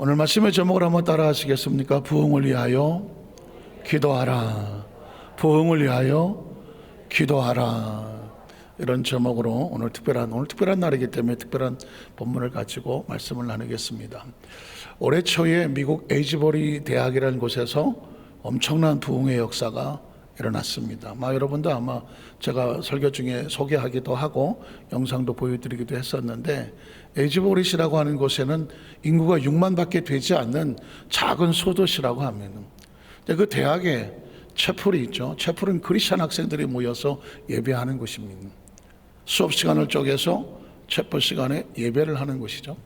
오늘 말씀의 제목을 한번 따라 하시겠습니까? 부흥을 위하여 기도하라. 부흥을 위하여 기도하라. 이런 제목으로 오늘 특별한 날이기 때문에 특별한 본문을 가지고 말씀을 나누겠습니다. 올해 초에 미국 에이즈버리 대학이라는 곳에서 엄청난 부흥의 역사가 일어났습니다. 여러분도 아마 제가 설교 중에 소개하기도 하고 영상도 보여드리기도 했었는데, 에이즈버리시라고 하는 곳에는 인구가 6만 밖에 되지 않는 작은 소도시라고 합니다. 그 대학에 채플이 있죠. 채플은 크리스찬 학생들이 모여서 예배하는 곳입니다. 수업 시간을 쪼개서 채플 시간에 예배를 하는 곳이죠.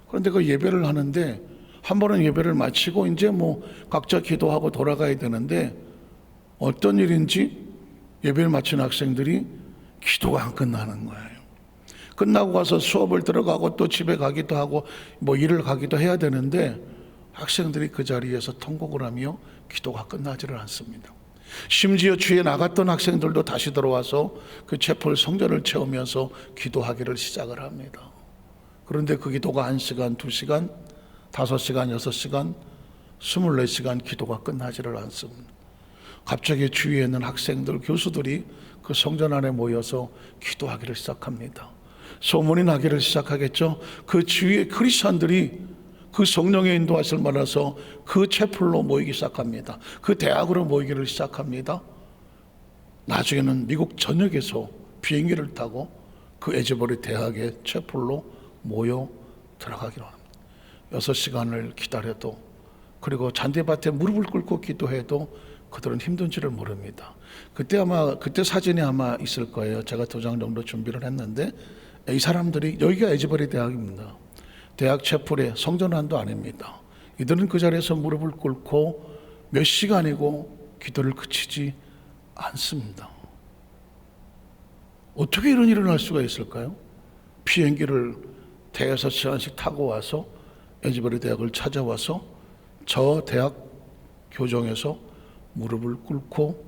그런데 그 예배를 하는데 한 번은 예배를 마치고 이제 각자 기도하고 돌아가야 되는데, 어떤 일인지 예배를 마친 학생들이 기도가 안 끝나는 거예요. 끝나고 가서 수업을 들어가고 또 집에 가기도 하고 일을 가기도 해야 되는데, 학생들이 그 자리에서 통곡을 하며 기도가 끝나지를 않습니다. 심지어 주에 나갔던 학생들도 다시 들어와서 그 채플 성전을 채우면서 기도하기를 시작을 합니다. 그런데 그 기도가 1시간, 2시간, 5시간, 6시간, 24시간 기도가 끝나지를 않습니다. 갑자기 주위에 있는 학생들, 교수들이 그 성전 안에 모여서 기도하기를 시작합니다. 소문이 나기를 시작하겠죠. 그 주위에 크리스천들이 그 성령의 인도하심을 받아서 그 채플로 모이기 시작합니다. 그 대학으로 모이기를 시작합니다. 나중에는 미국 전역에서 비행기를 타고 그 에이즈버리 대학의 채플로 모여 들어가기로 합니다. 6시간을 기다려도, 그리고 잔디밭에 무릎을 꿇고 기도해도 그들은 힘든 줄을 모릅니다. 그때 사진이 아마 있을 거예요. 제가 2장 정도 준비를 했는데, 이 사람들이, 여기가 에이즈버리 대학입니다. 대학 채플의 성전환도 아닙니다. 이들은 그 자리에서 무릎을 꿇고 몇 시간이고 기도를 그치지 않습니다. 어떻게 이런 일이 일어날 수가 있을까요? 비행기를 대여섯 시간씩 타고 와서 에이즈버리 대학을 찾아와서 저 대학 교정에서 무릎을 꿇고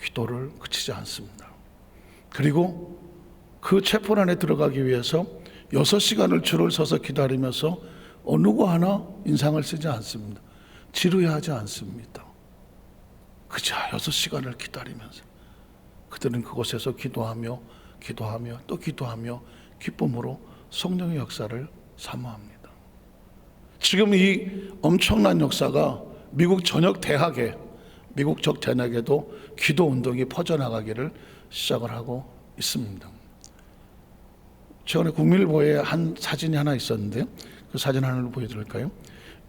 기도를 그치지 않습니다. 그리고 그 채플 안에 들어가기 위해서 6시간을 줄을 서서 기다리면서 누구 하나 인상을 쓰지 않습니다. 지루해하지 않습니다. 그저 6시간을 기다리면서 그들은 그곳에서 기도하며 또 기도하며 기쁨으로 성령의 역사를 사모합니다. 지금 이 엄청난 역사가 미국 전역 대학에, 미국 적 대학에도 기도 운동이 퍼져나가기를 시작을 하고 있습니다. 최근에 국민일보에 한 사진이 하나 있었는데요. 그 사진 하나를 보여드릴까요?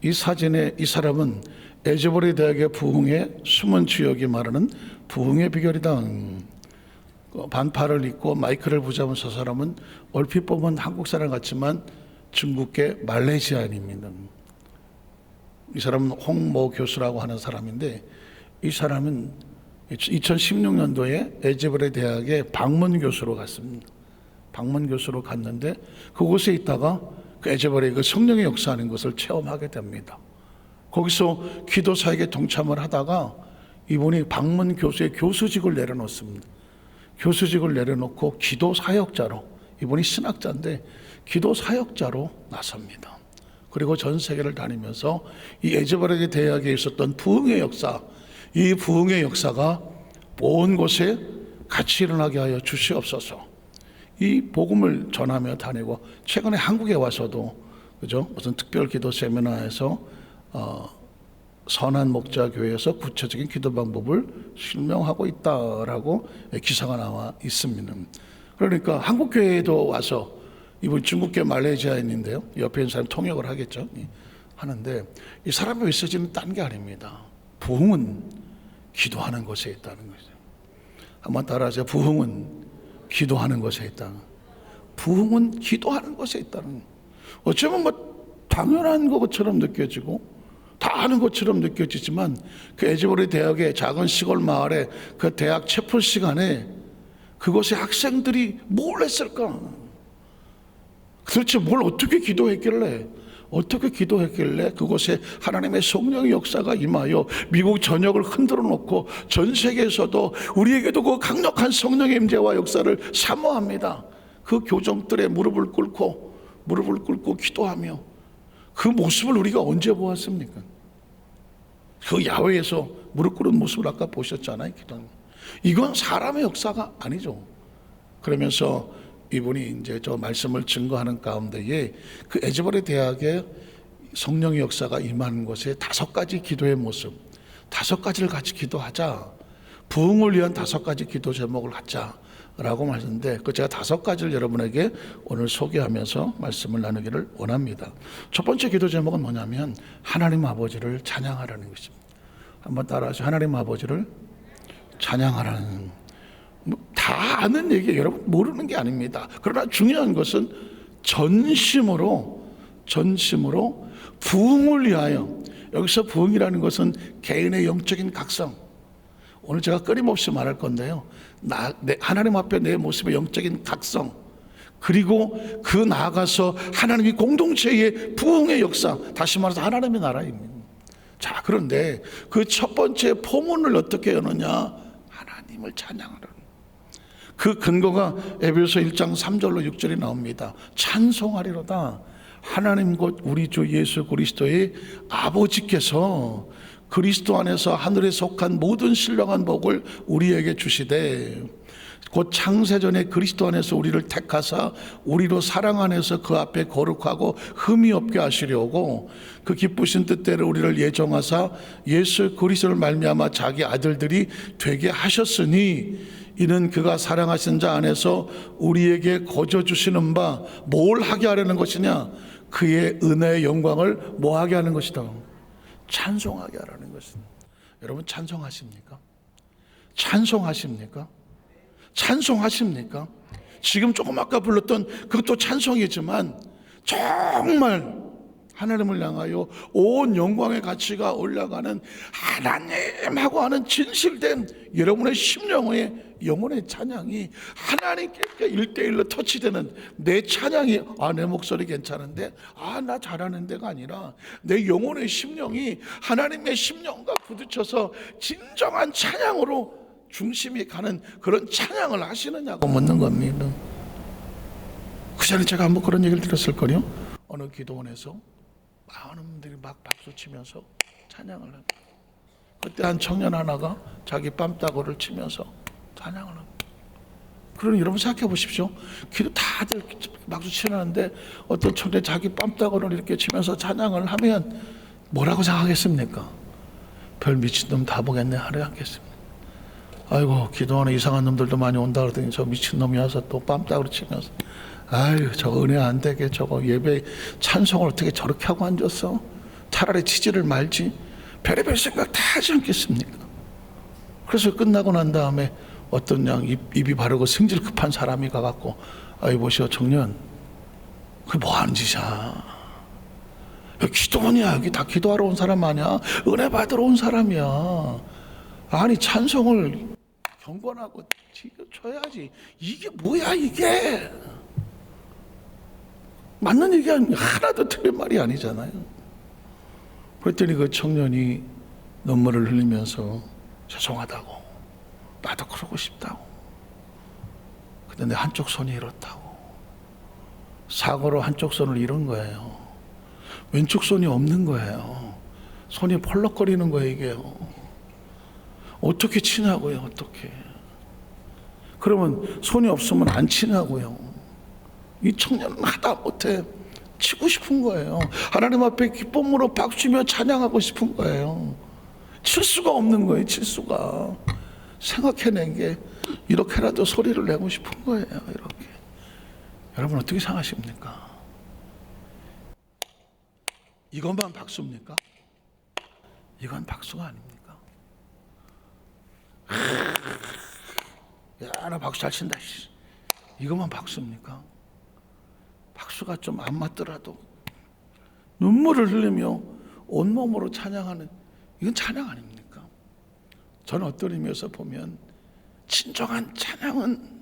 이 사진에 이 사람은 에이즈버리 대학의 부흥의 숨은 주역이 말하는 부흥의 비결이다. 반팔을 입고 마이크를 붙잡은 저 사람은 얼핏 보면 한국 사람 같지만 중국계 말레이시아인입니다. 이 사람은 홍모 교수라고 하는 사람인데, 이 사람은 2016년도에 에이즈버리 대학의 방문 교수로 갔습니다. 방문 교수로 갔는데 그곳에 있다가 그 에이즈버리 그 성령의 역사하는 것을 체험하게 됩니다. 거기서 기도 사역에 동참을 하다가 이분이 방문 교수의 교수직을 내려놓습니다. 교수직을 내려놓고 기도 사역자로, 이분이 신학자인데 기도 사역자로 나섭니다. 그리고 전 세계를 다니면서 이 에이즈버리 대학에 있었던 부흥의 역사, 이 부흥의 역사가 온 곳에 같이 일어나게 하여 주시옵소서. 이 복음을 전하며 다니고, 최근에 한국에 와서도 무슨 특별 기도 세미나에서 선한 목자 교회에서 구체적인 기도 방법을 설명하고 있다라고 기사가 나와 있습니다. 그러니까 한국 교회에도 와서, 이분 중국계 말레이시아인인데요, 옆에 있는 사람 통역을 하겠죠. 하는데 이 사람의 메시지는 딴 게 아닙니다. 부흥은 기도하는 곳에 있다는 거죠. 한번 따라하세요. 부흥은 기도하는 곳에 있다. 부흥은 기도하는 곳에 있다는. 어쩌면 당연한 것처럼 느껴지고 다 아는 것처럼 느껴지지만, 그 에이즈버리 대학의 작은 시골 마을에 그 대학 채플 시간에 그곳에 학생들이 뭘 했을까? 도대체 뭘 어떻게 기도했길래 그곳에 하나님의 성령의 역사가 임하여 미국 전역을 흔들어 놓고 전 세계에서도 우리에게도 그 강력한 성령의 임재와 역사를 사모합니다. 그 교정들의 무릎을 꿇고 기도하며 그 모습을 우리가 언제 보았습니까? 그 야외에서 무릎 꿇은 모습을 아까 보셨잖아요. 기도하는. 이건 사람의 역사가 아니죠. 그러면서 이분이 이제 저 말씀을 증거하는 가운데에 그 에즈버리 대학에 성령의 역사가 임하는 곳에 5가지 기도의 모습, 5가지를 같이 기도하자. 부흥을 위한 5가지 기도 제목을 갖자라고 말했는데, 그 제가 5가지를 여러분에게 오늘 소개하면서 말씀을 나누기를 원합니다. 첫 번째 기도 제목은 뭐냐면 하나님 아버지를 찬양하라는 것입니다. 한번 따라하시죠. 하나님 아버지를 찬양하라는. 다 아는 얘기예요. 여러분 모르는 게 아닙니다. 그러나 중요한 것은 전심으로 부흥을 위하여. 여기서 부흥이라는 것은 개인의 영적인 각성. 오늘 제가 끊임없이 말할 건데요, 하나님 앞에 내 모습의 영적인 각성, 그리고 그 나아가서 하나님이 공동체의 부흥의 역사, 다시 말해서 하나님의 나라입니다. 자, 그런데 그 첫 번째 포문을 어떻게 여느냐? 하나님을 찬양하라는. 그 근거가 에베소 1장 3절로 6절이 나옵니다. 찬송하리로다. 하나님 곧 우리 주 예수 그리스도의 아버지께서 그리스도 안에서 하늘에 속한 모든 신령한 복을 우리에게 주시되, 곧 창세전에 그리스도 안에서 우리를 택하사 우리로 사랑 안에서 그 앞에 거룩하고 흠이 없게 하시려고 그 기쁘신 뜻대로 우리를 예정하사 예수 그리스도를 말미암아 자기 아들들이 되게 하셨으니, 이는 그가 사랑하신 자 안에서 우리에게 거저 주시는 바 뭘 하게 하려는 것이냐? 그의 은혜의 영광을 뭐 하게 하는 것이다? 찬송하게 하라는 것입니다. 여러분 찬송하십니까? 찬송하십니까? 찬송하십니까? 지금 조금 아까 불렀던 그것도 찬송이지만 정말 하나님을 향하여 온 영광의 가치가 올라가는 하나님하고 하는 진실된 여러분의 심령의 영혼의 찬양이 하나님께 1대1로 터치되는 내 찬양이, 내 목소리 괜찮은데, 나 잘하는 데가 아니라 내 영혼의 심령이 하나님의 심령과 부딪혀서 진정한 찬양으로 중심이 가는 그런 찬양을 하시느냐고 묻는 겁니다. 그 전에 제가 한번 그런 얘기를 들었을 거요. 어느 기도원에서 많은 분들이 막 박수 치면서 찬양을 합니다. 그때 한 청년 하나가 자기 뺨따구를 치면서 찬양을 합니다. 그러니 여러분 생각해 보십시오. 기도 다들 박수 치는데 어떤 청년이 자기 뺨따구를 이렇게 치면서 찬양을 하면 뭐라고 생각하겠습니까? 별 미친놈 다 보겠네 하려 하겠습니다. 아이고, 기도하는 이상한 놈들도 많이 온다 그러더니 저 미친놈이 와서 또 뺨따구를 치면서, 아유, 저거 은혜 안 되게 저거 예배 찬송을 어떻게 저렇게 하고 앉았어? 차라리 치지를 말지. 별의별 생각 다 하지 않겠습니까? 그래서 끝나고 난 다음에 어떤 양 입이 바르고 성질 급한 사람이 가갖고, 아이 보시오 청년, 그게 뭐 하는 짓이야? 여기 기도원이야. 여기 다 기도하러 온 사람 아니야? 은혜 받으러 온 사람이야. 아니 찬송을 경건하고 쳐야지. 이게 뭐야 이게? 맞는 얘기 아니야. 하나도 틀린 말이 아니잖아요. 그랬더니 그 청년이 눈물을 흘리면서 죄송하다고, 나도 그러고 싶다고, 근데 내 한쪽 손이 이렇다고. 사고로 한쪽 손을 잃은 거예요. 왼쪽 손이 없는 거예요. 손이 펄럭거리는 거예요 이게요. 어떻게 치냐고요? 어떻게? 그러면 손이 없으면 안 치냐고요? 이 청년은 하다 못해 치고 싶은 거예요. 하나님 앞에 기쁨으로 박수치며 찬양하고 싶은 거예요. 칠 수가 없는 거예요. 칠 수가. 생각해낸 게 이렇게라도 소리를 내고 싶은 거예요. 이렇게. 여러분 어떻게 생각하십니까? 이것만 박수입니까? 이건 박수가 아닙니까? 야, 나 박수 잘 친다. 이것만 박수입니까? 박수가 좀 안 맞더라도 눈물을 흘리며 온몸으로 찬양하는, 이건 찬양 아닙니까? 저는 어떤 의미에서 보면 진정한 찬양은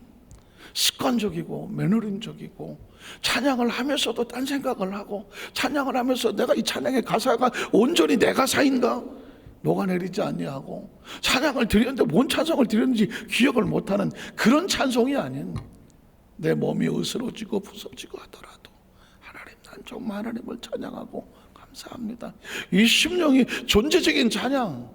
습관적이고 매너림적이고, 찬양을 하면서도 딴 생각을 하고, 찬양을 하면서 내가 이 찬양의 가사가 온전히 내 가사인가 녹아내리지 아니하고, 찬양을 드렸는데 뭔 찬송을 드렸는지 기억을 못하는 그런 찬송이 아닌, 내 몸이 으스러지고 부서지고 하더라도 하나님, 난 정말 하나님을 찬양하고 감사합니다. 이 심령이 존재적인 찬양,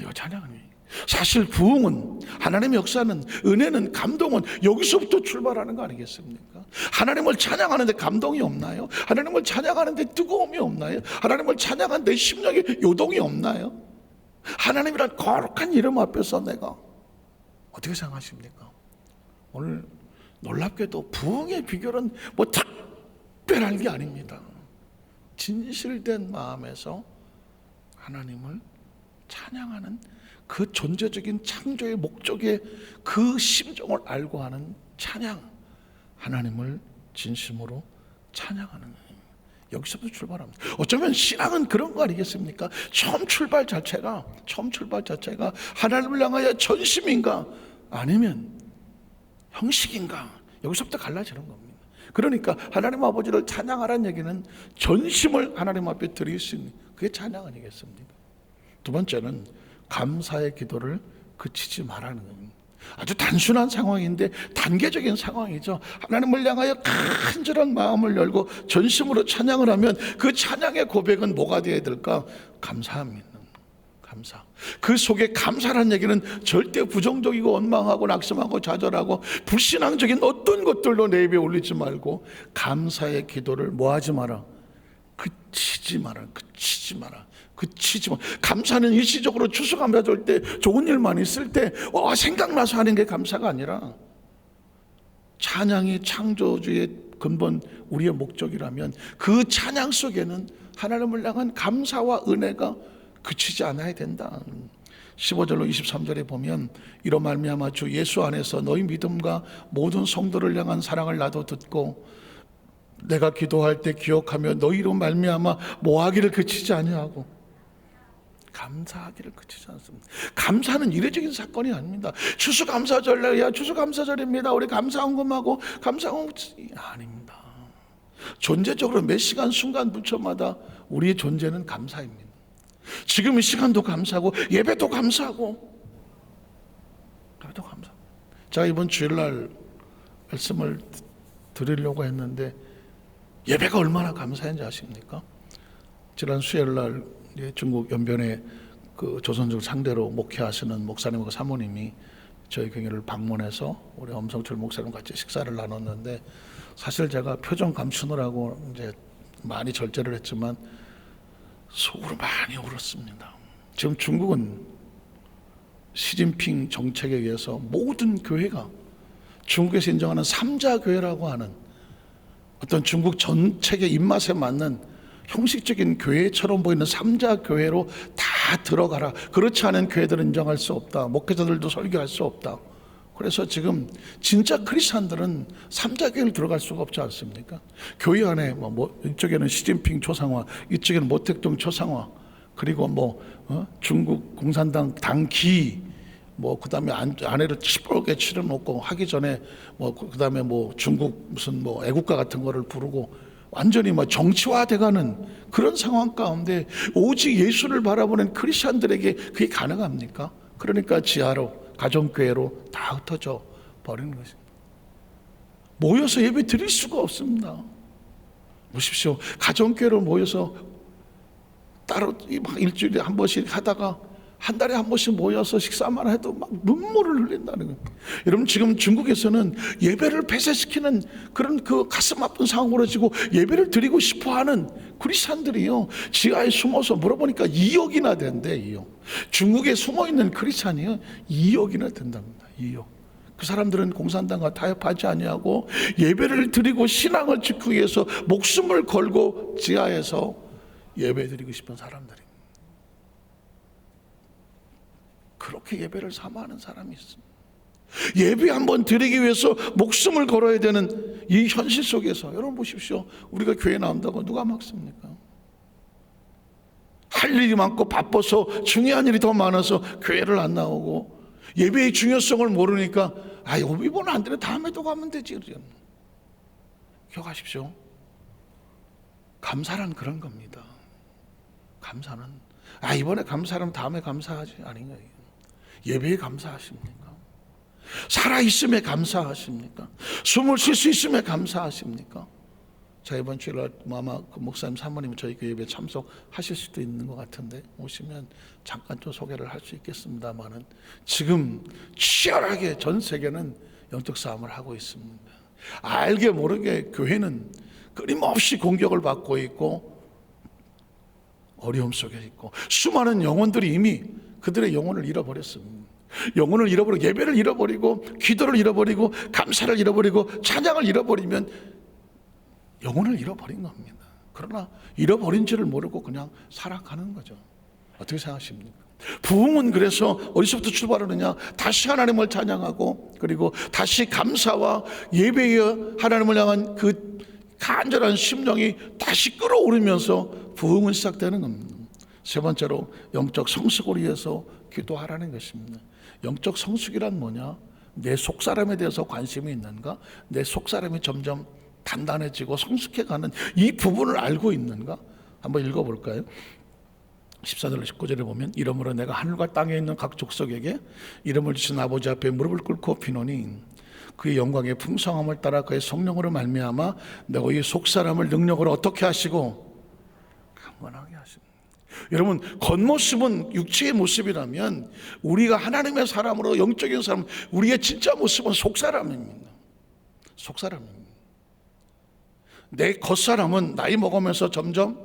이거 찬양이 사실 부흥은, 하나님의 역사는, 은혜는, 감동은 여기서부터 출발하는 거 아니겠습니까? 하나님을 찬양하는데 감동이 없나요? 하나님을 찬양하는데 뜨거움이 없나요? 하나님을 찬양하는데 심령에 요동이 없나요? 하나님이란 거룩한 이름 앞에서 내가 어떻게 생각하십니까? 오늘 놀랍게도 부흥의 비결은 뭐 특별한 게 아닙니다. 진실된 마음에서 하나님을 찬양하는 그 존재적인 창조의 목적의 그 심정을 알고 하는 찬양, 하나님을 진심으로 찬양하는, 여기서부터 출발합니다. 어쩌면 신앙은 그런 거 아니겠습니까? 처음 출발 자체가 하나님을 향하여 전심인가 아니면 형식인가, 여기서부터 갈라지는 겁니다. 그러니까 하나님 아버지를 찬양하라는 얘기는 전심을 하나님 앞에 드릴 수 있는, 그게 찬양 아니겠습니까? 두 번째는 감사의 기도를 그치지 말라는 겁니다. 아주 단순한 상황인데 단계적인 상황이죠. 하나님을 향하여 간절한 마음을 열고 전심으로 찬양을 하면 그 찬양의 고백은 뭐가 되어야 될까? 감사합니다. 감사. 그 속에 감사라는 얘기는 절대 부정적이고 원망하고 낙심하고 좌절하고 불신앙적인 어떤 것들로 내 입에 올리지 말고 감사의 기도를 뭐하지 마라? 그치지 마라. 감사는 일시적으로 추수감사 줄 때, 좋은 일만 있을 때 생각나서 하는 게 감사가 아니라, 찬양이 창조주의 근본 우리의 목적이라면 그 찬양 속에는 하나님을 향한 감사와 은혜가 그치지 않아야 된다. 15절로 23절에 보면 이로 말미암아 주 예수 안에서 너희 믿음과 모든 성도를 향한 사랑을 나도 듣고 내가 기도할 때 기억하며 너희로 말미암아 모하기를 그치지 아니하고 감사하기를 그치지 않습니다. 감사는 이례적인 사건이 아닙니다. 추수감사절이야, 추수감사절입니다, 우리 감사헌금하고 감사헌금, 아닙니다. 존재적으로 몇 시간 순간 부처마다 우리의 존재는 감사입니다. 지금 이 시간도 감사하고 예배도 감사하고 제가 이번 주일날 말씀을 드리려고 했는데 예배가 얼마나 감사한지 아십니까? 지난 수요일날 중국 연변에 그 조선족 상대로 목회하시는 목사님과 사모님이 저희 교회를 방문해서 우리 엄성철 목사님 같이 식사를 나눴는데, 사실 제가 표정 감추느라고 이제 많이 절제를 했지만 속으로 많이 울었습니다. 지금 중국은 시진핑 정책에 의해서 모든 교회가 중국에서 인정하는 3자 교회라고 하는 어떤 중국 정책의 입맛에 맞는 형식적인 교회처럼 보이는 3자 교회로 다 들어가라. 그렇지 않은 교회들은 인정할 수 없다. 목회자들도 설교할 수 없다. 그래서 지금 진짜 크리스찬들은 3자 교회를 들어갈 수가 없지 않습니까? 교회 안에 이쪽에는 시진핑 초상화, 이쪽에는 모택동 초상화, 그리고 중국 공산당 당기, 그다음에 아내를 시뻘게 치러놓고 하기 전에 그다음에 중국 무슨 애국가 같은 거를 부르고 완전히 정치화돼가는 그런 상황 가운데 오직 예수를 바라보는 크리스찬들에게 그게 가능합니까? 그러니까 지하로, 가정교회로 다 흩어져 버리는 것입니다. 모여서 예배 드릴 수가 없습니다. 보십시오. 가정교회로 모여서 따로 일주일에 한 번씩 하다가 한 달에 한 번씩 모여서 식사만 해도 막 눈물을 흘린다는 거예요. 여러분, 지금 중국에서는 예배를 폐쇄시키는 그런 그 가슴 아픈 상황으로 지고 예배를 드리고 싶어하는 크리스찬들이요, 지하에 숨어서 물어보니까 2억이나 된대. 2억. 중국에 숨어있는 크리스찬이요 2억이나 된답니다. 2억. 그 사람들은 공산당과 타협하지 아니하고 예배를 드리고 신앙을 지키기 위해서 목숨을 걸고 지하에서 예배 드리고 싶은 사람들입니다. 그렇게 예배를 사모하는 사람이 있습니다. 예배 한번 드리기 위해서 목숨을 걸어야 되는 이 현실 속에서 여러분 보십시오. 우리가 교회 나온다고 누가 막습니까? 할 일이 많고 바빠서 중요한 일이 더 많아서 교회를 안 나오고 예배의 중요성을 모르니까 이번은 안 되네, 다음에도 가면 되지. 기억하십시오. 감사란 그런 겁니다. 감사는 이번에 감사하면 다음에 감사하지 아닌 거예요. 예배에 감사하십니까? 살아있음에 감사하십니까? 숨을 쉴 수 있음에 감사하십니까? 자, 이번 주일날 아마 그 목사님 사모님 저희 교회 예배 참석하실 수도 있는 것 같은데 오시면 잠깐 좀 소개를 할 수 있겠습니다만은 지금 치열하게 전 세계는 영적 싸움을 하고 있습니다. 알게 모르게 교회는 끊임없이 공격을 받고 있고 어려움 속에 있고 수많은 영혼들이 이미 그들의 영혼을 잃어버렸습니다. 영혼을 잃어버리고 예배를 잃어버리고 기도를 잃어버리고 감사를 잃어버리고 찬양을 잃어버리면 영혼을 잃어버린 겁니다. 그러나 잃어버린 줄을 모르고 그냥 살아가는 거죠. 어떻게 생각하십니까? 부흥은 그래서 어디서부터 출발하느냐? 다시 하나님을 찬양하고 그리고 다시 감사와 예배에 하나님을 향한 그 간절한 심령이 다시 끌어오르면서 부흥은 시작되는 겁니다. 세 번째로 영적 성숙을 위해서 기도하라는 것입니다. 영적 성숙이란 뭐냐? 내 속사람에 대해서 관심이 있는가? 내 속사람이 점점 단단해지고 성숙해가는 이 부분을 알고 있는가? 한번 읽어볼까요? 14절 19절에 보면 이러므로 내가 하늘과 땅에 있는 각 족속에게 이름을 주신 아버지 앞에 무릎을 꿇고 비노니 그의 영광의 풍성함을 따라 그의 성령으로 말미암아 너희 속사람을 능력으로 어떻게 하시고 강건하게 하십니다. 여러분, 겉모습은 육체의 모습이라면 우리가 하나님의 사람으로 영적인 사람, 우리의 진짜 모습은 속사람입니다. 속사람입니다. 내 겉사람은 나이 먹으면서 점점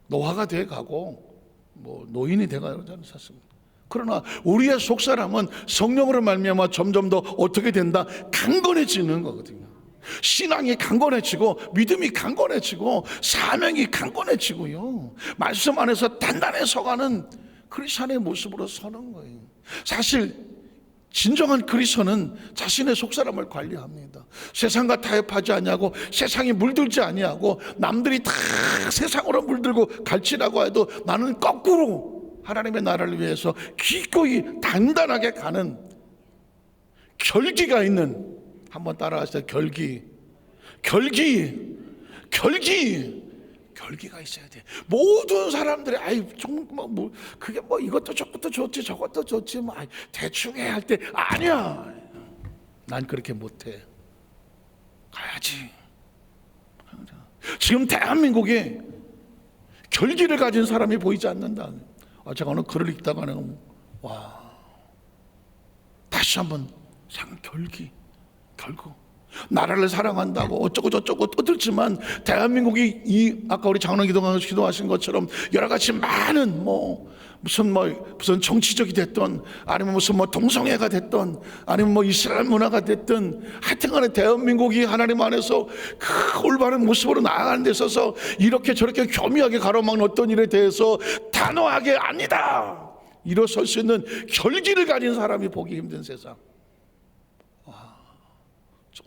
노화가 돼가고 노인이 돼가는 사실입니다. 그러나 우리의 속사람은 성령으로 말미암아 점점 더 어떻게 된다? 강건해지는 거거든요. 신앙이 강건해지고 믿음이 강건해지고 사명이 강건해지고요. 말씀 안에서 단단해 서가는 크리스천의 모습으로 서는 거예요. 사실 진정한 그리스도는 자신의 속사람을 관리합니다. 세상과 타협하지 아니하고 세상이 물들지 아니하고 남들이 다 세상으로 물들고 갈치라고 해도 나는 거꾸로 하나님의 나라를 위해서 기꺼이 단단하게 가는 결기가 있는, 한번 따라하세요. 결기가 있어야 돼. 모든 사람들이 그게 이것도 저것도 좋지 저것도 좋지 대충 해 할 때 아니야. 난 그렇게 못해. 가야지. 지금 대한민국에 결기를 가진 사람이 보이지 않는다. 제가 오늘 글을 읽다가는 다시 한번 결국 나라를 사랑한다고 어쩌고 저쩌고 떠들지만 대한민국이 아까 우리 장로님 기도하신 것처럼 여러 가지 많은 무슨 정치적이 됐던 아니면 무슨 동성애가 됐던 아니면 이스라엘 문화가 됐든 하여튼간에 대한민국이 하나님 안에서 그 올바른 모습으로 나아가는 데 있어서 이렇게 저렇게 교묘하게 가로막는 어떤 일에 대해서 단호하게 아니다 일어설 수 있는 결기를 가진 사람이 보기 힘든 세상.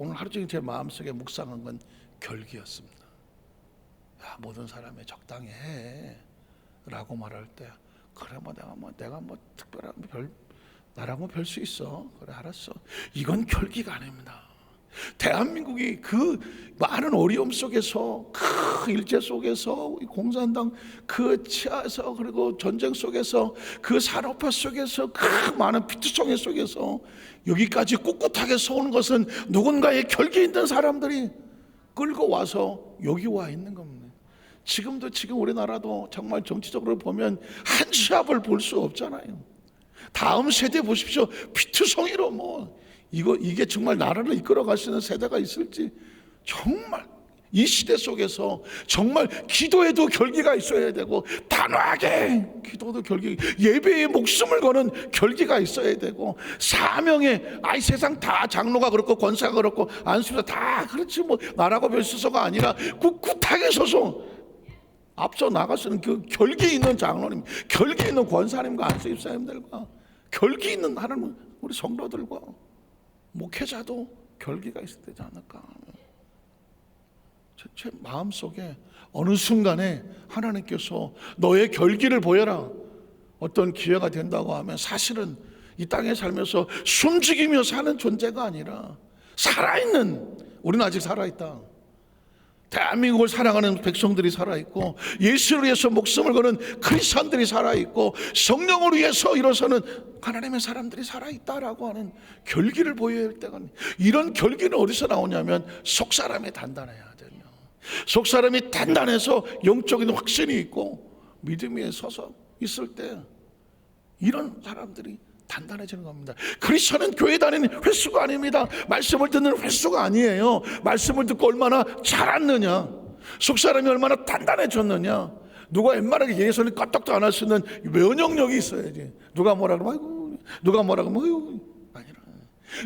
오늘 하루 종일 제 마음속에 묵상한 건 결기였습니다. 모든 사람이 적당히 해 라고 말할 때 그래 내가 특별한 나라고 별 수 있어. 그래 알았어. 이건 결기가 아닙니다. 대한민국이 그 많은 어려움 속에서 그 일제 속에서 공산당 그 치하에서 그리고 전쟁 속에서 그 산업화 속에서 그 많은 피투성애 속에서 여기까지 꿋꿋하게 서오는 것은 누군가의 결기 있는 사람들이 끌고 와서 여기 와 있는 겁니다. 지금 우리나라도 정말 정치적으로 보면 한 치 앞을 볼 수 없잖아요. 다음 세대 보십시오. 피투성이로 이게 정말 나라를 이끌어갈 수 있는 세대가 있을지. 정말 이 시대 속에서 정말 기도에도 결기가 있어야 되고 단호하게 기도도 결기, 예배에 목숨을 거는 결기가 있어야 되고 사명에 세상 다 장로가 그렇고 권사가 그렇고 안수사 다 그렇지 나라고 별수서가 아니라 꿋꿋하게 서서 앞서 나가서는 그 결기 있는 장로님, 결기 있는 권사님과 안수 입사님들과 결기 있는 하나님 우리 성도들과 목회자도 결기가 있어야 되지 않을까. 제 마음속에 어느 순간에 하나님께서 너의 결기를 보여라 어떤 기회가 된다고 하면 사실은 이 땅에 살면서 숨죽이며 사는 존재가 아니라 살아있는, 우리는 아직 살아있다. 대한민국을 사랑하는 백성들이 살아있고 예수를 위해서 목숨을 거는 크리스천들이 살아있고 성령을 위해서 일어서는 하나님의 사람들이 살아있다라고 하는 결기를 보여야 할 때가, 이런 결기는 어디서 나오냐면 속사람이 단단해야 돼요. 속사람이 단단해서 영적인 확신이 있고 믿음 위에 서서 있을 때 이런 사람들이 단단해지는 겁니다. 크리스천은 교회 다니는 횟수가 아닙니다. 말씀을 듣는 횟수가 아니에요. 말씀을 듣고 얼마나 자랐느냐, 속사람이 얼마나 단단해졌느냐. 누가 웬만하게 예수님 까딱도 안 할 수 있는 면역력이 있어야지. 누가 뭐라 그러면 아이고, 누가 뭐라 그러면 아이고, 아니라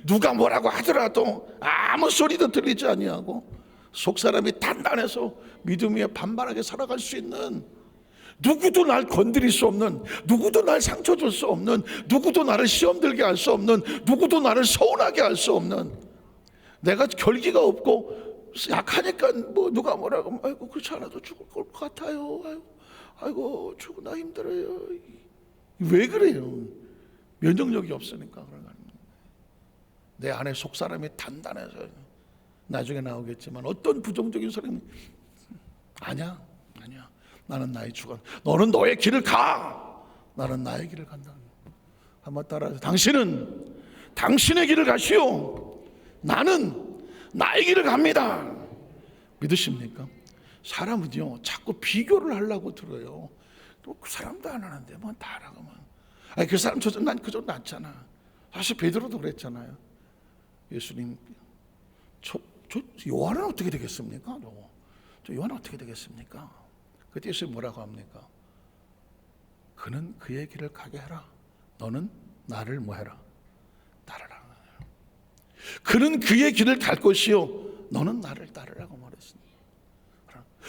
누가 뭐라고 하더라도 아무 소리도 들리지 아니하고 속사람이 단단해서 믿음 위에 반반하게 살아갈 수 있는, 누구도 날 건드릴 수 없는, 누구도 날 상처 줄 수 없는, 누구도 나를 시험 들게 할 수 없는, 누구도 나를 서운하게 할 수 없는, 내가 결기가 없고 약하니까 뭐 누가 뭐라고 하면 아이고 그렇지 않아도 죽을 것 같아요, 아이고 죽으나 힘들어요. 왜 그래요? 면역력이 없으니까 그런 거 아닙니까? 내 안에 속사람이 단단해서 나중에 나오겠지만 어떤 부정적인 사람이 아니야 나는 나의 주관, 너는 너의 길을 가, 나는 나의 길을 간다. 한번 따라해서 당신은 당신의 길을 가시오, 나는 나의 길을 갑니다. 믿으십니까? 사람은요 자꾸 비교를 하려고 들어요. 또 그 사람도 안 하는데 뭐 다 하라고. 아니 그 사람 저전 난 그저 낫잖아. 사실 베드로도 그랬잖아요. 예수님 저 요한은 어떻게 되겠습니까? 저 요한은 어떻게 되겠습니까? 그때 예수님 뭐라고 합니까? 그는 그의 길을 가게 해라, 너는 나를 뭐 해라? 따르라. 그는 그의 길을 갈 것이요 너는 나를 따르라고 말했습니다.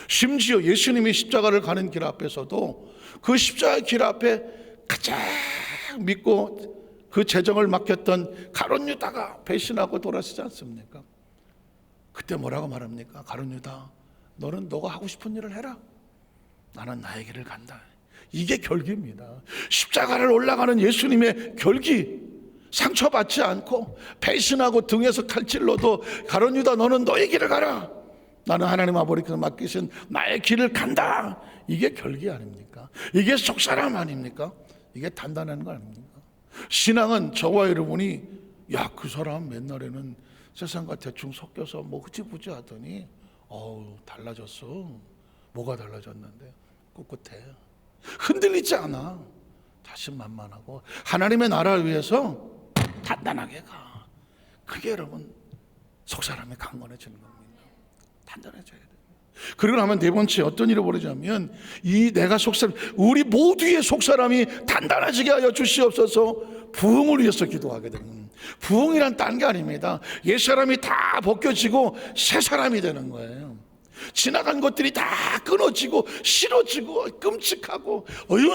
심지어 예수님이 십자가를 가는 길 앞에서도 그 십자가 길 앞에 가장 믿고 그 재정을 맡겼던 가룟 유다가 배신하고 돌아서지 않습니까? 그때 뭐라고 말합니까? 가룟 유다, 너는 너가 하고 싶은 일을 해라, 나는 나의 길을 간다. 이게 결기입니다. 십자가를 올라가는 예수님의 결기, 상처받지 않고 배신하고 등에서 칼질로도 가룟 유다 너는 너의 길을 가라, 나는 하나님 아버지께서 맡기신 나의 길을 간다. 이게 결기 아닙니까? 이게 속사람 아닙니까? 이게 단단한 거 아닙니까? 신앙은 저와 여러분이 야 그 사람 옛날에는 세상과 대충 섞여서 뭐 흐지부지 하더니 달라졌어. 뭐가 달라졌는데? 꿋꿋해. 흔들리지 않아. 자신만만하고 하나님의 나라를 위해서 단단하게 가. 그게 여러분 속사람이 강건해지는 겁니다. 단단해져야 돼요. 그리고 나면 네 번째 어떤 일이 벌어지냐면 이 내가 속사람, 우리 모두의 속사람이 단단해지게 하여 주시옵소서. 부흥을 위해서 기도하게 되는, 부흥이란 딴 게 아닙니다. 옛사람이 다 벗겨지고 새 사람이 되는 거예요. 지나간 것들이 다 끊어지고 싫어지고 끔찍하고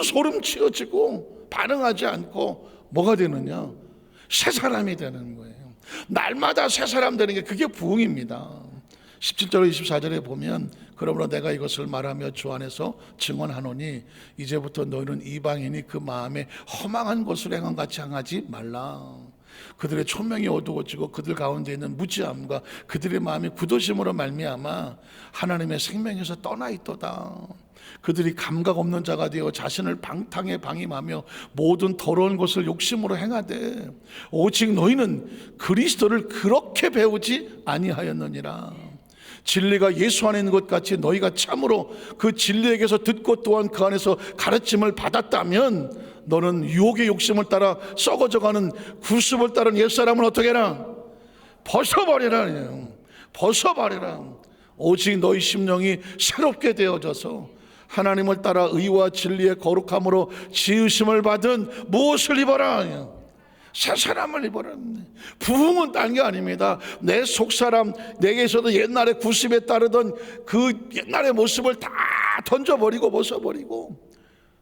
소름 치어지고 반응하지 않고 뭐가 되느냐? 새 사람이 되는 거예요. 날마다 새 사람 되는 게 그게 부흥입니다. 17절 24절에 보면 그러므로 내가 이것을 말하며 주 안에서 증언하노니 이제부터 너희는 이방인이 그 마음에 허망한 것을 행한 같이 행하지 말라. 그들의 초명이 어두워지고 그들 가운데 있는 무지함과 그들의 마음이 굳어짐으로 말미암아 하나님의 생명에서 떠나 있도다. 그들이 감각 없는 자가 되어 자신을 방탕에 방임하며 모든 더러운 것을 욕심으로 행하되 오직 너희는 그리스도를 그렇게 배우지 아니하였느니라. 진리가 예수 안에 있는 것 같이 너희가 참으로 그 진리에게서 듣고 또한 그 안에서 가르침을 받았다면 너는 유혹의 욕심을 따라 썩어져가는 구습을 따른 옛사람을 어떻게 해라? 벗어버리라. 벗어버리라. 오직 너희 심령이 새롭게 되어져서 하나님을 따라 의와 진리의 거룩함으로 지으심을 받은 무엇을 입어라? 새 사람을 입어라. 부흥은 딴 게 아닙니다. 내 속사람, 내게서도 옛날에 구습에 따르던 그 옛날의 모습을 다 던져버리고 벗어버리고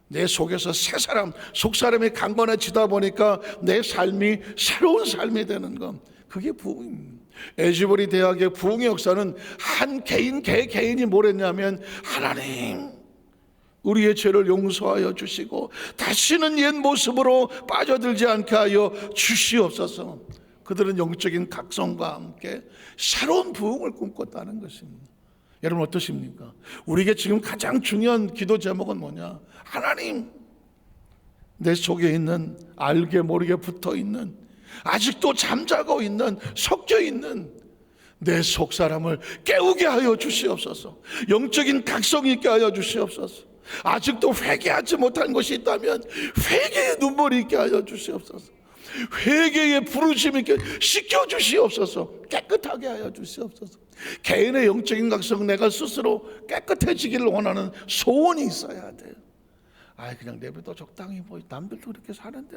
내 속에서 새 사람, 속사람이 강건해지다 보니까 내 삶이 새로운 삶이 되는 것, 그게 부흥입니다. 에즈베리 대학의 부흥의 역사는 한 개인이 뭘 했냐면 하나님 우리의 죄를 용서하여 주시고 다시는 옛 모습으로 빠져들지 않게 하여 주시옵소서. 그들은 영적인 각성과 함께 새로운 부흥을 꿈꿨다는 것입니다. 여러분 어떠십니까? 우리에게 지금 가장 중요한 기도 제목은 뭐냐? 하나님, 내 속에 있는 알게 모르게 붙어있는 아직도 잠자고 있는 섞여 있는 내 속사람을 깨우게 하여 주시옵소서. 영적인 각성이 있게 하여 주시옵소서. 아직도 회개하지 못한 것이 있다면 회개의 눈물이 있게 하여 주시옵소서. 회개의 부르심 있게 씻겨주시옵소서. 깨끗하게 하여 주시옵소서. 개인의 영적인 각성, 내가 스스로 깨끗해지기를 원하는 소원이 있어야 돼요. 그냥 내버려 적당히 남들도 그렇게 사는데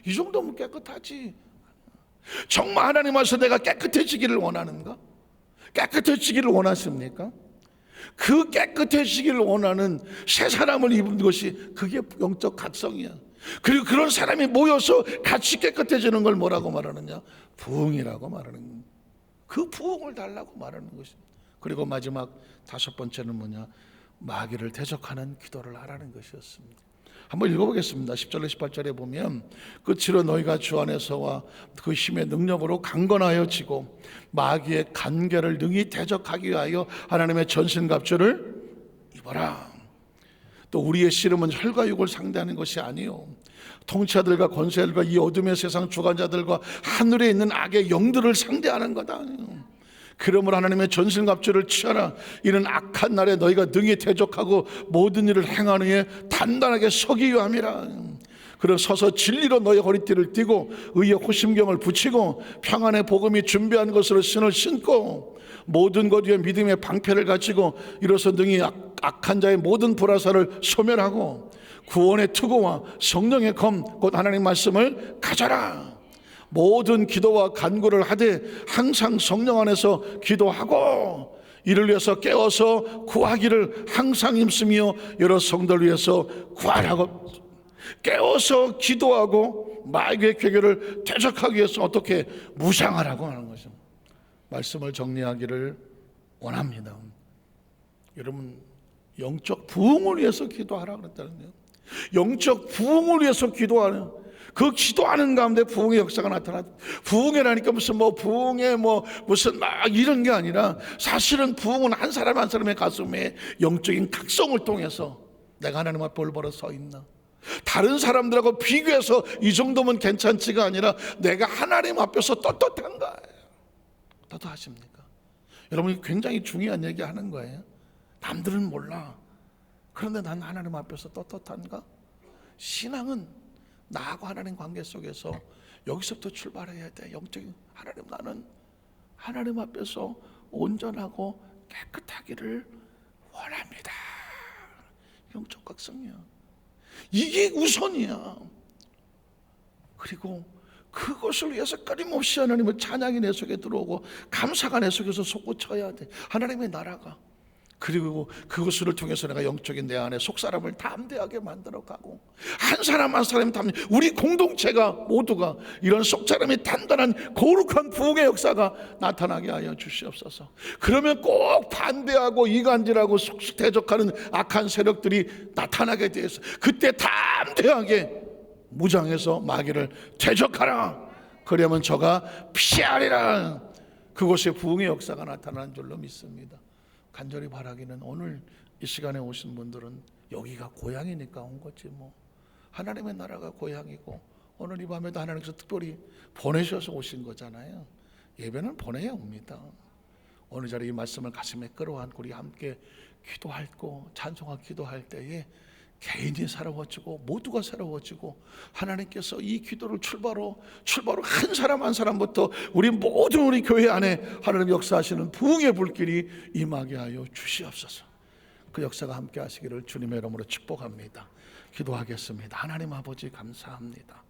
이 정도면 깨끗하지. 정말 하나님 앞에서 내가 깨끗해지기를 원하는가? 깨끗해지기를 원하십니까? 그 깨끗해지기를 원하는 새 사람을 입은 것이 그게 영적 각성이야. 그리고 그런 사람이 모여서 같이 깨끗해지는 걸 뭐라고 말하느냐? 부흥이라고 말하는 거야. 그 부흥을 달라고 말하는 것입니다. 그리고 마지막 5번째는 뭐냐? 마귀를 대적하는 기도를 하라는 것이었습니다. 한번 읽어보겠습니다. 10절로 18절에 보면 끝으로 너희가 주 안에서와 그 힘의 능력으로 강건하여 지고 마귀의 간계를 능히 대적하기 위하여 하나님의 전신갑주를 입어라. 또 우리의 씨름은 혈과 육을 상대하는 것이 아니요 통치자들과 권세들과 이 어둠의 세상 주관자들과 하늘에 있는 악의 영들을 상대하는 거다. 그러므로 하나님의 전신갑주를 취하라. 이는 악한 날에 너희가 능히 대적하고 모든 일을 행하는 이에 단단하게 서기 위함이라. 그러 서서 진리로 너희 허리띠를 띠고 의의 호심경을 붙이고 평안의 복음이 준비한 것으로 신을 신고 모든 것 위에 믿음의 방패를 갖추고 이로써 능히 악한 자의 모든 불화살을 소멸하고 구원의 투구와 성령의 검 곧 하나님 말씀을 가져라. 모든 기도와 간구를 하되 항상 성령 안에서 기도하고 이를 위해서 깨어서 구하기를 항상 힘쓰며 여러 성도를 위해서 구하라고. 깨어서 기도하고 마귀의 괴계를 대적하기 위해서 어떻게 무장하라고 하는 것입니다. 말씀을 정리하기를 원합니다. 여러분, 영적 부흥을 위해서 기도하라고 그랬다는 거예요. 영적 부흥을 위해서 기도하는, 그 기도하는 가운데 부흥의 역사가 나타났다. 부흥이라니까 무슨 부흥의 무슨 이런 게 아니라 사실은 부흥은 한 사람 한 사람의 가슴에 영적인 각성을 통해서 내가 하나님 앞에 올바로 서 있나, 다른 사람들하고 비교해서 이 정도면 괜찮지가 아니라 내가 하나님 앞에서 떳떳한가. 떳떳하십니까? 여러분이 굉장히 중요한 얘기 하는 거예요. 남들은 몰라. 그런데 난 하나님 앞에서 떳떳한가? 신앙은 나하고 하나님 관계 속에서 여기서부터 출발해야 돼. 영적인 하나님, 나는 하나님 앞에서 온전하고 깨끗하기를 원합니다. 영적 각성이야. 이게 우선이야. 그리고 그것을 위해서 끊임없이 하나님의 찬양이 내 속에 들어오고 감사가 내 속에서 솟구쳐야 돼. 하나님의 나라가. 그리고 그것을 통해서 내가 영적인 내 안에 속사람을 담대하게 만들어가고 한 사람 한 사람이 우리 공동체가 모두가 이런 속사람이 단단한 거룩한 부흥의 역사가 나타나게 하여 주시옵소서. 그러면 꼭 반대하고 이간질하고 대적하는 악한 세력들이 나타나게 되어서 그때 담대하게 무장해서 마귀를 대적하라. 그러면 저가 피하리라. 그곳에 부흥의 역사가 나타나는 줄로 믿습니다. 간절히 바라기는 오늘 이 시간에 오신 분들은 여기가 고향이니까 온 거지 하나님의 나라가 고향이고 오늘 이 밤에도 하나님께서 특별히 보내셔서 오신 거잖아요. 예배는 보내야 옵니다. 오늘 자리 이 말씀을 가슴에 끌어안고 우리 함께 기도하고 찬송하고 기도할 때에 개인이 새로워지고 모두가 새로워지고 하나님께서 이 기도를 출발로 한 사람 한 사람부터 우리 모든 우리 교회 안에 하나님 역사하시는 부흥의 불길이 임하게 하여 주시옵소서. 그 역사가 함께 하시기를 주님의 이름으로 축복합니다. 기도하겠습니다. 하나님 아버지 감사합니다.